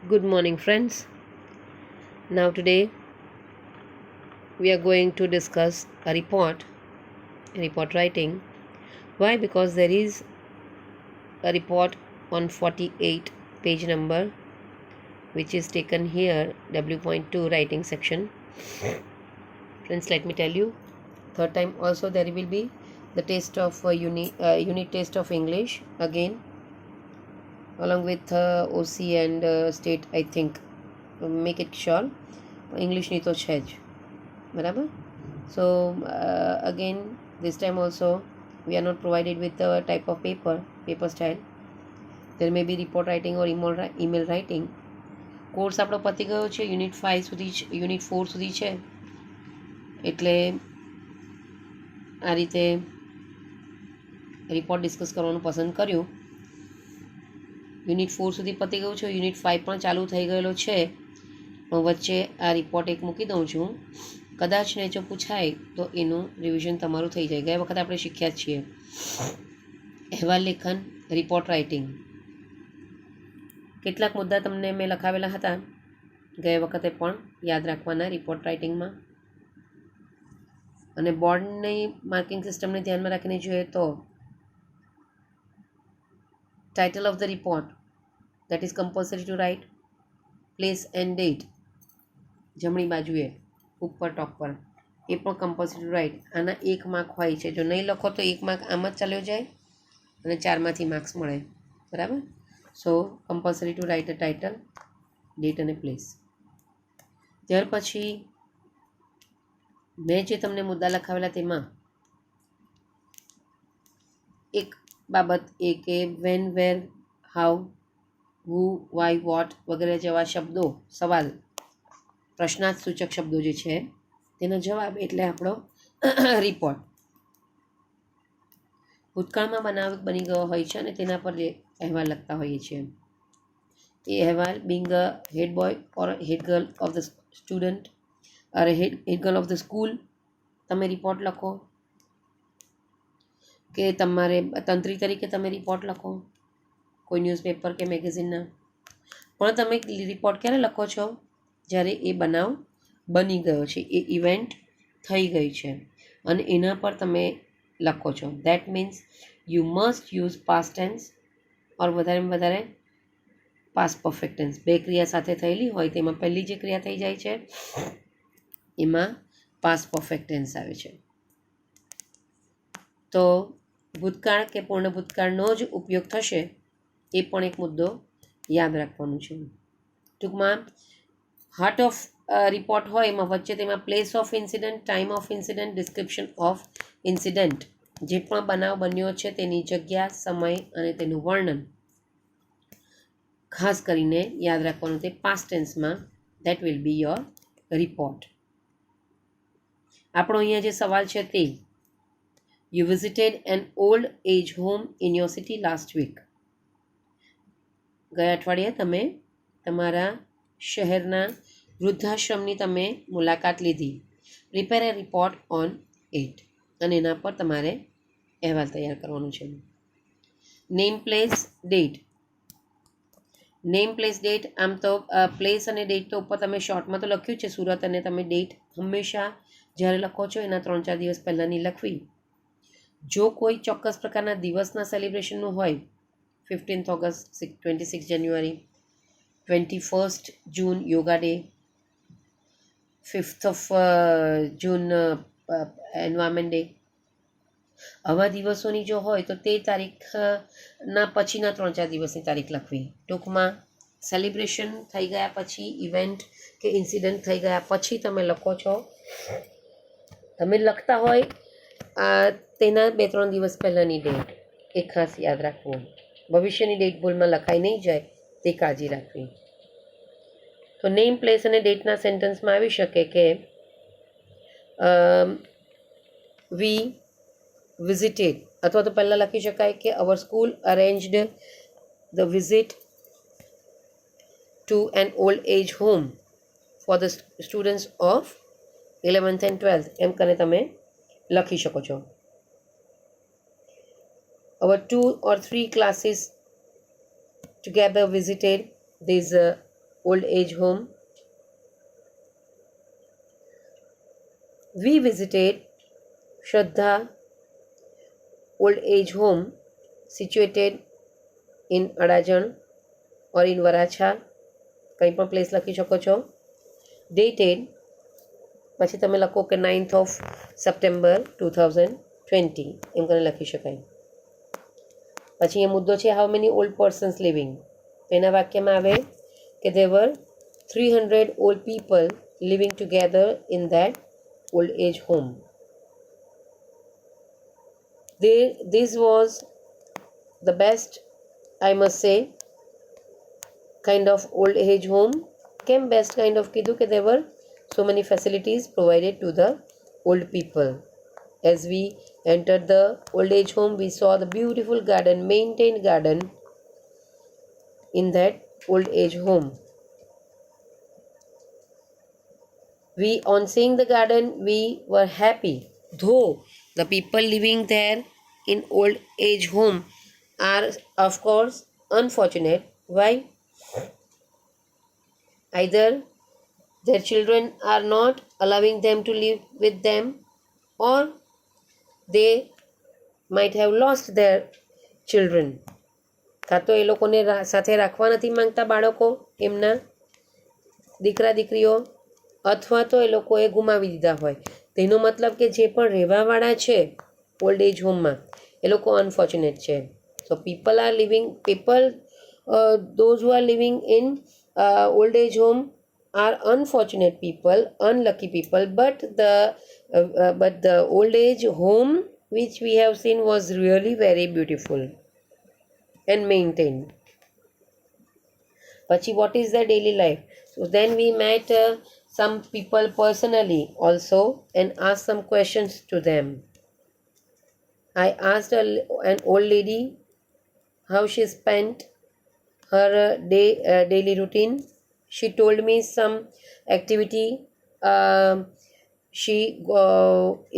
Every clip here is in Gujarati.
Good morning, friends. Now, today we are going to discuss report writing. Why? Because there is a report on 48 page number which is taken here, W.2 writing section. Friends, let me tell you, third time also there will be the test of unit test of English again, along with OC and state, I think. Make it sure. English નહીં તો છે જ બરાબર. So again this time also we are not provided with the type of paper style. There may be report writing or email writing. Course આપણો પતી ગયો છે, યુનિટ 5 સુધી યુનિટ 4 સુધી છે, એટલે આ રીતે રિપોર્ટ ડિસ્કસ કરવાનું પસંદ કર્યું. યુનિટ 4 સુધી પતી ગયું છે, યુનિટ 5 પણ ચાલુ થઈ ગયેલો છે, પણ વચ્ચે આ રિપોર્ટ એક મૂકી દઉં છું. કદાચ ને જો પૂછાય તો એનું રિવિઝન તમારું થઈ જાય. ગયા વખતે આપણે શીખ્યા જ છીએ અહેવાલ લેખન, રિપોર્ટ રાઇટિંગ. કેટલાક મુદ્દા તમને મેં લખાવેલા હતા ગયા વખતે પણ યાદ રાખવાના રિપોર્ટ રાઇટિંગમાં. અને બોર્ડની માર્કિંગ સિસ્ટમને ધ્યાનમાં રાખીને જોઈએ તો title of the report, that is compulsory to write. Place and date જમણી બાજુએ ઉપર ટોપ પર એ પણ કમ્પલસરી ટુ રાઇટ. આના 1 માર્ક હોય છે. જો નહીં લખો તો 1 માર્ક આમ જ ચાલ્યો જાય અને 4માંથી માર્ક્સ મળે. બરાબર. So compulsory to write a title, date અને પ્લેસ. ત્યાર પછી મેં જે તમને મુદ્દા લખાવેલા તેમાં એક બાબત એ કે when, where, how, who, why, what વગેરે જેવા શબ્દો, સવાલ, પ્રશ્નાર્થ સૂચક શબ્દો જે છે તેનો જવાબ એટલે આપણો રિપોર્ટ. ભૂતકાળમાં બનાવ બની ગયો હોય છે અને તેના પર અહેવાલ લખતા હોઈએ છીએ. એ અહેવાલ being a head boy or head girl of the student અરે head girl of the school તમે રિપોર્ટ લખો, કે તમારે તંત્રી તરીકે તમે રિપોર્ટ લખો કોઈ ન્યૂઝપેપર કે મેગેઝિનના. પણ તમે રિપોર્ટ ક્યારે લખો છો? જ્યારે એ બનાવ બની ગયો છે, એ ઇવેન્ટ થઈ ગઈ છે અને એના પર તમે લખો છો. That means you must use past tense or વધારેમાં વધારે પાસ્ટ પરફેક્ટ ટેન્સ. બે ક્રિયા સાથે થયેલી હોય તેમાં પહેલી જે ક્રિયા થઈ જાય છે એમાં પાસ્ટ પરફેક્ટ ટેન્સ આવે છે. તો ભૂતકાળ કે પૂર્ણ ભૂતકાળનો જ ઉપયોગ થશે, એ પણ એક મુદ્દો યાદ રાખવાનું છે. ટૂંકમાં હાર્ટ ઓફ રિપોર્ટ હોય એમાં વચ્ચે તેમાં place of incident, time of incident, description of incident, જે પણ બનાવ બન્યો છે તેની જગ્યા, સમય અને તેનું વર્ણન ખાસ કરીને યાદ રાખવાનું. તે પાસ્ટ ટેન્સમાં that will be your report. આપણો અહીંયા જે સવાલ છે તે, you visited an old age home in your city last week. ગયા અઠવાડિયે તમે તમારા શહેરના વૃદ્ધાશ્રમની તમે મુલાકાત લીધી. Prepare a report on it. અને એના પર તમારે અહેવાલ તૈયાર કરવાનું છે. Name, place, date. Name, place, date. આમ તો પ્લેસ અને ડેટ તો ઉપર તમે શોર્ટમાં તો લખ્યું છે સુરત, અને તમે ડેટ હંમેશા જ્યારે લખો છો એના 3-4 દિવસ પહેલાંની લખવી. જો કોઈ ચોક્કસ પ્રકારના દિવસના સેલિબ્રેશનનું હોય, 15th August, 26 January, 21st June yoga day, 5th of June environment day, આવા દિવસોની જો હોય તો તે તારીખના પછીના 3-4 દિવસની તારીખ લખવી. ટૂંકમાં સેલિબ્રેશન થઈ ગયા પછી, ઇવેન્ટ કે ઇન્સિડન્ટ થઈ ગયા પછી તમે લખો છો. તમે લખતા હોય તેના 2-3 દિવસ પહેલાંની ડેટ એ ખાસ યાદ રાખવું. ભવિષ્યની ડેટ ભૂલમાં લખાઈ નહીં જાય તે કાળજી રાખવી. તો નેમ, પ્લેસ અને ડેટના સેન્ટેન્સમાં આવી શકે કે વી વિઝિટેડ, અથવા તો પહેલાં લખી શકાય કે our school arranged the visit to an old age home for the students of 11th and 12th. એમ કરીને તમે લખી શકો છો. Our 2 or 3 classes together visited this old age home. We visited Shraddha old age home situated in Adajan or in Varacha. કંઈ પણ પ્લેસ લખી શકો છો. ડેટેડ પછી તમે લખો કે 9th of September 2020 એમ કરીને લખી શકાય. પછી એ મુદ્દો છે how many old persons living. એના વાક્યમાં આવે કે there were 300 old people living together in that old age home. This was the best, I must say, kind of old age home. Came best kind of kiddu ke there were so many facilities provided to the old people. As we entered the old age home, we saw the beautiful garden, maintained garden in that old age home. On seeing the garden, we were happy. Though the people living there in old age home are of course unfortunate. Why? Either their children are not allowing them to live with them, or they might have lost their children. કાં તો એ લોકોને સાથે રાખવા નથી માંગતા બાળકો એમના દીકરા દીકરીઓ, અથવા તો એ લોકોએ ગુમાવી દીધા હોય. તેનો મતલબ કે જે પણ રહેવાવાળા છે ઓલ્ડ એજ હોમમાં એ લોકો અનફોર્ચ્યુનેટ છે. સો those who are living in old age home are unfortunate people, unlucky people, but the old age home which we have seen was really very beautiful and maintained. Pachi, what is their daily life? So then we met some people personally also and asked some questions to them. I asked an old lady how she spent her daily routine. She told me some activity she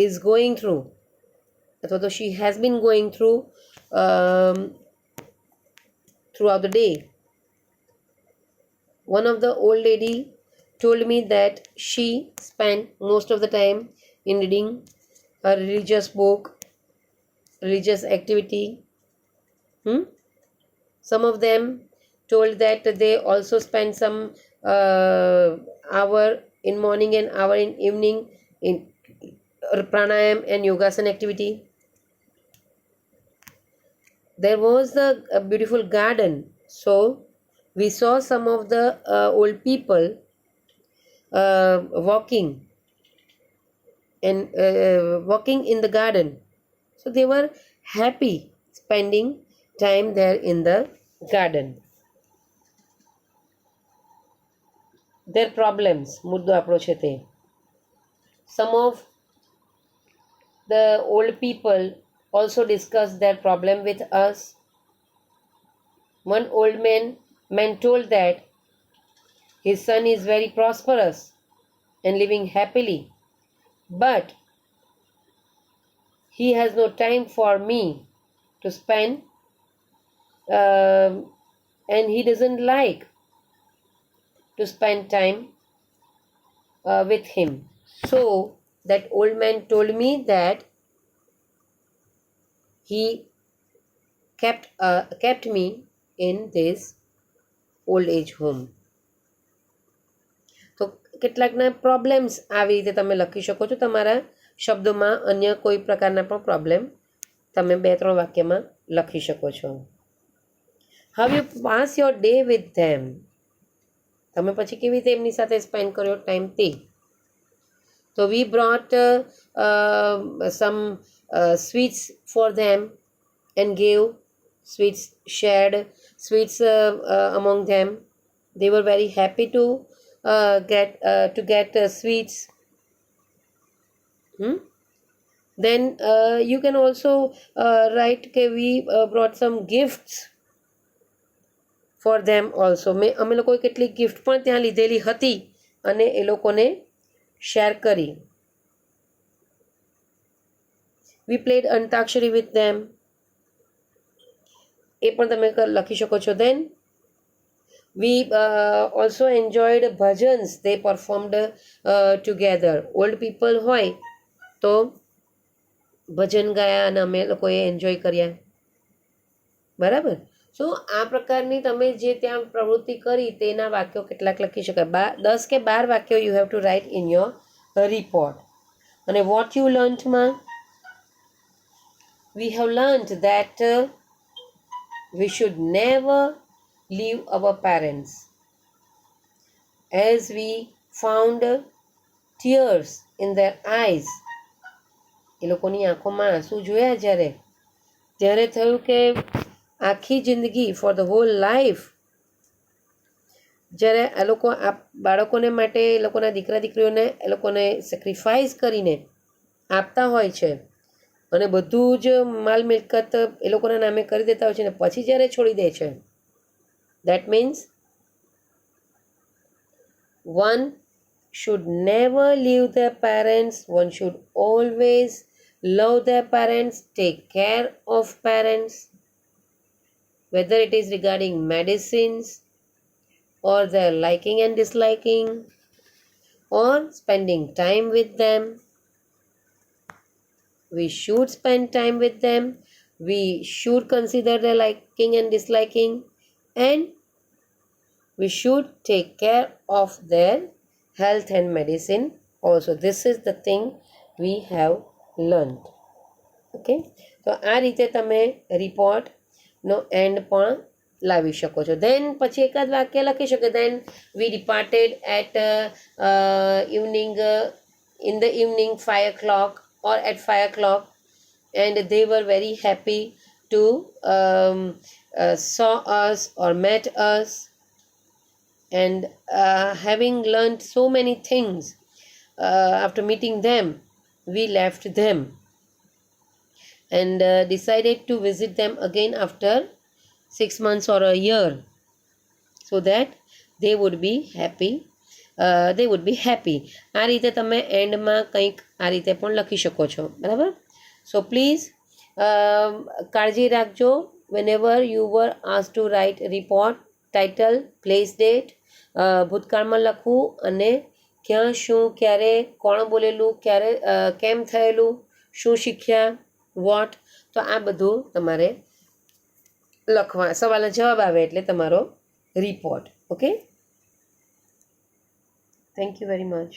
is going through, so she has been going through throughout the day. One of the old lady told me that she spent most of the time in reading a religious book, religious activity. Some of them told that they also spend some hour in morning and hour in evening in pranayam and yogasana activity. There was a beautiful garden, so we saw some of the old people walking in the garden. So they were happy spending time there in the garden. Their problems, મુદ્દો આપણો છે તે. Some of the old people also discussed their problem with us. One old man told that his son is very prosperous and living happily, but he has no time for me to spend, and he doesn't like to spend time with him. So that old man told me that he kept me in this old age home. તો કેટલાકના પ્રોબ્લેમ્સ આવી રીતે તમે લખી શકો છો. તમારા શબ્દોમાં અન્ય કોઈ પ્રકારના પણ પ્રોબ્લેમ તમે 2-3 વાક્યમાં લખી શકો છો. How you pass your day with them. તમે પછી કેવી રીતે એમની સાથે સ્પેન્ડ કર્યો ટાઈમ તે. So we brought some sweets for them and gave sweets, shared sweets among them. They were very happy to get sweets. Then you can also write કે we brought some gifts for them also. અમે લોકોએ કેટલીક ગિફ્ટ પણ ત્યાં લીધેલી હતી અને એ લોકોને શેર કરી. We played antakshari with them. એ પણ તમે લખી શકો છો. Then We also enjoyed bhajans they performed together. Old people હોય તો ભજન ગાયા અને અમે લોકોએ એન્જોય કર્યા. બરાબર. સો આ પ્રકારની તમે જે ત્યાં પ્રવૃત્તિ કરી તેના વાક્યો કેટલાક લખી શકાય. 10 કે 12 વાક્યો you have to write in your report. અને વોટ યુ લર્ન્ટમાં we have learnt that we should never leave our parents, as we found tears in their eyes. એ લોકોની આંખોમાં આંસુ જોયા ત્યારે થયું કે આખી જિંદગી ફોર ધ હોલ લાઈફ જ્યારે આ લોકો આ બાળકોને માટે એ લોકોના દીકરા દીકરીઓને એ લોકોને સેક્રિફાઈસ કરીને આપતા હોય છે અને બધું જ માલ મિલકત એ લોકોના નામે કરી દેતા હોય છે ને પછી જ્યારે છોડી દે છે, that means one should never leave their parents. One should always love their parents, take care of parents, whether it is regarding medicines or their liking and disliking or spending time with them. We should spend time with them. We should consider their liking and disliking, and we should take care of their health and medicine also. This is the thing we have learned. Okay, તો આ રીતે તમે રિપોર્ટનો એન્ડ પણ લાવી શકો છો. દેન પછી એકાદ વાક્ય લખી શકો. Then we departed at evening in the evening 5 o'clock or at 5 o'clock, and they were very happy to saw us or met us, and having learned so many things after meeting them, we left them and decided to visit them again after 6 months or a year, so that they would be happy. આ રીતે તમે એન્ડમાં કંઈક આ રીતે પણ લખી શકો છો. બરાબર. સો પ્લીઝ કાળજી રાખજો. whenever you were asked to write report, title, place, date, ભૂતકાળમાં લખવું અને ક્યાં શું ક્યારે કોણ બોલેલું ક્યારે કેમ થયેલું શું શીખ્યા વોટ, તો આ બધું તમારે લખવા. સવાલનો જવાબ આવે એટલે તમારો report. Okay, thank you very much.